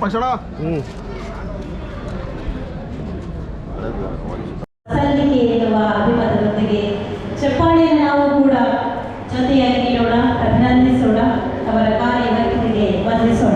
ಪಕ್ಷಣ ಸಲ್ಲಿಕೆ ಎನ್ನುವ ಅಭಿಮತದೊಂದಿಗೆ ಚಪ್ಪಾಳೆಯನ್ನು ನಾವು ಕೂಡ ಜೊತೆಯಾಗಿ ನೀಡೋಣ, ಅಭಿನಂದಿಸೋಣ, ಅವರ ಕಾರ್ಯವೈಖರಿಗೆ ವಂದಿಸೋಣ.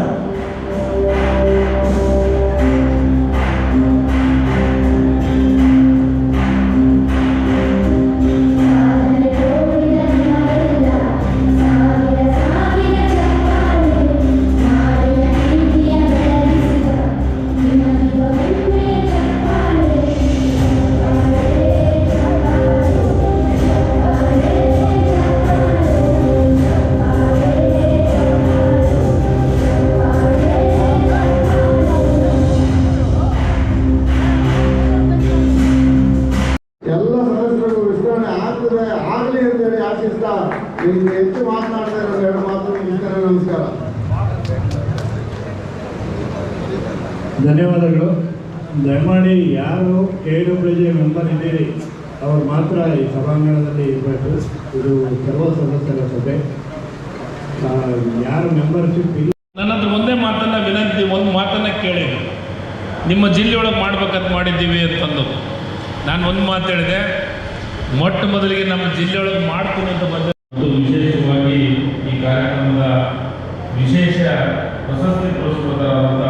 ಆಗಲಿ ಅಂತೇಳಿ ಆಶಿಸ್ತಾ ನಿಮ್ಗೆ ಹೆಚ್ಚು ಮಾತನಾಡ್ತಾ ಇರೋದು ಎರಡು ಮಾತು ಮುಗಿಸ್ತಾರೆ. ನಮಸ್ಕಾರ, ಧನ್ಯವಾದಗಳು. ದಯಮಾಡಿ ಯಾರು KWJ ಮೆಂಬರ್ ಇದ್ದೀರಿ ಅವರು ಮಾತ್ರ ಈ ಸಭಾಂಗಣದಲ್ಲಿ ಇರಬೇಕು. ಇದು ಸರ್ವ ಸದಸ್ಯರ ಸಭೆ. ಯಾರು ಮೆಂಬರ್ಶಿಪ್ ಇಲ್ಲ, ನನ್ನ ಹತ್ರ ಒಂದೇ ಮಾತನ್ನ ವಿನಂತಿ, ಒಂದು ಮಾತನ್ನ ಕೇಳಿ, ನಿಮ್ಮ ಜಿಲ್ಲೆಯೊಳಗೆ ಮಾಡ್ಬೇಕಂತ ಮಾಡಿದ್ದೀವಿ ಅಂತಂದು ನಾನು ಒಂದು ಮಾತು ಹೇಳಿದೆ. ಮೊಟ್ಟ ಮೊದಲಿಗೆ ನಮ್ಮ ಜಿಲ್ಲೆಯೊಳಗೆ ಮಾಡ್ತೀನಿ ಅಂತ ಬಂದ ವಿಶೇಷವಾಗಿ ಈ ಕಾರ್ಯಕ್ರಮದ ವಿಶೇಷ ಪ್ರಶಸ್ತಿ ಪುರಸ್ಕೃತರಾದಂಥ